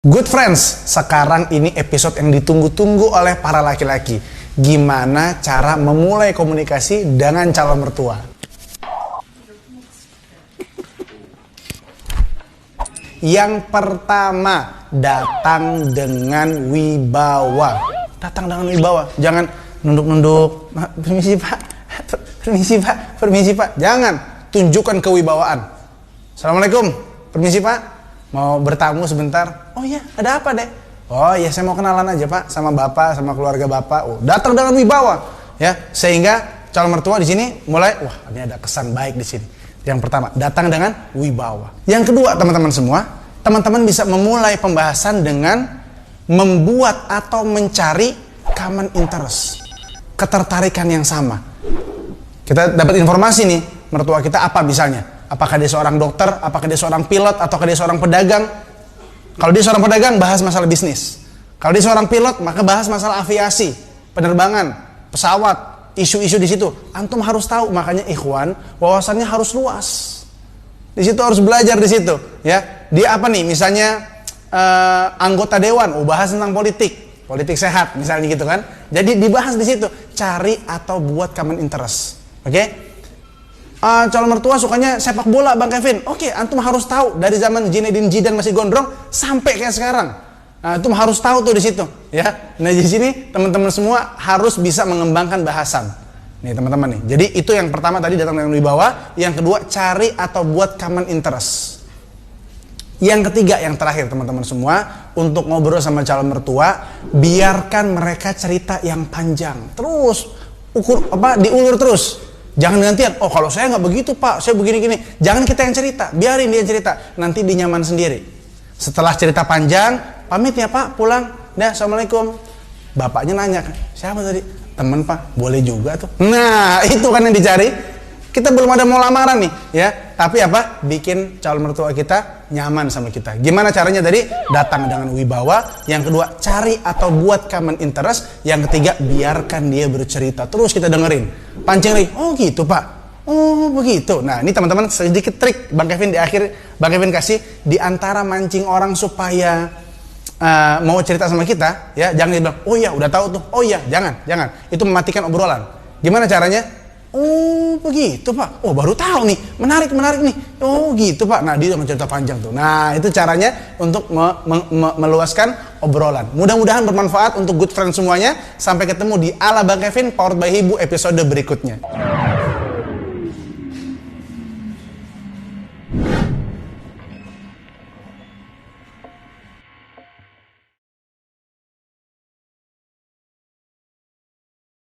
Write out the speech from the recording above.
Good friends, sekarang ini episode yang ditunggu-tunggu oleh para laki-laki. Gimana cara memulai komunikasi dengan calon mertua? Yang pertama, datang dengan wibawa. Datang dengan wibawa, jangan nunduk-nunduk. Permisi pak, permisi pak, permisi pak. Jangan, tunjukkan kewibawaan. Assalamualaikum, permisi pak. Mau bertamu sebentar. Oh iya, ada apa deh? Oh iya, saya mau kenalan aja pak sama bapak, sama keluarga bapak. Oh, datang dengan wibawa, ya, sehingga calon mertua di sini mulai, wah, ini ada kesan baik di sini. Yang pertama, datang dengan wibawa. Yang kedua, teman-teman semua, teman-teman bisa memulai pembahasan dengan membuat atau mencari common interest, ketertarikan yang sama. Kita dapat informasi nih, mertua kita apa misalnya? Apakah dia seorang dokter, apakah dia seorang pilot, ataukah dia seorang pedagang? Kalau dia seorang pedagang, bahas masalah bisnis. Kalau dia seorang pilot, maka bahas masalah aviasi, penerbangan, pesawat, isu-isu di situ. Antum harus tahu, makanya ikhwan, wawasannya harus luas. Di situ harus belajar di situ, ya. Dia apa nih? Misalnya anggota dewan, bahas tentang politik, politik sehat, misalnya gitu kan. Jadi dibahas di situ, cari atau buat common interest, oke? Calon mertua sukanya sepak bola Bang Kevin. Oke, antum harus tahu dari zaman Zinedine Zidane masih gondrong sampai kayak sekarang. Antum harus tahu tuh di situ, ya. Nah, di sini teman-teman semua harus bisa mengembangkan bahasan. Nih, teman-teman nih. Jadi itu yang pertama tadi, datang dengan wibawa, yang kedua cari atau buat common interest. Yang ketiga, yang terakhir teman-teman semua, untuk ngobrol sama calon mertua, biarkan mereka cerita yang panjang. Terus diulur terus. Jangan gantian, oh kalau saya nggak begitu pak, saya begini-gini. Jangan kita yang cerita, biarin dia yang cerita. Nanti dia nyaman sendiri. Setelah cerita panjang, pamit ya pak, pulang. Dah, assalamualaikum. Bapaknya nanya, siapa tadi? Temen pak, boleh juga tuh. Nah, itu kan yang dicari. Kita belum ada mau lamaran nih, ya. Tapi apa? Bikin calon mertua kita nyaman sama kita. Gimana caranya tadi? Datang dengan wibawa. Yang kedua, cari atau buat common interest. Yang ketiga, biarkan dia bercerita. Terus kita dengerin. Pancing lagi. Oh gitu pak. Oh begitu. Nah, ini teman-teman sedikit trik Bang Kevin di akhir. Bang Kevin kasih di antara mancing orang supaya mau cerita sama kita, ya. Jangan dia bilang, oh iya udah tahu tuh. Oh iya, jangan. Itu mematikan obrolan. Gimana caranya? Oh begitu pak, oh baru tahu nih, menarik nih, oh gitu pak. Nah dia cerita panjang tuh. Nah itu caranya untuk meluaskan obrolan. Mudah-mudahan bermanfaat untuk good friends semuanya. Sampai ketemu di Ala Bang Kevin Powered by Hibu episode berikutnya.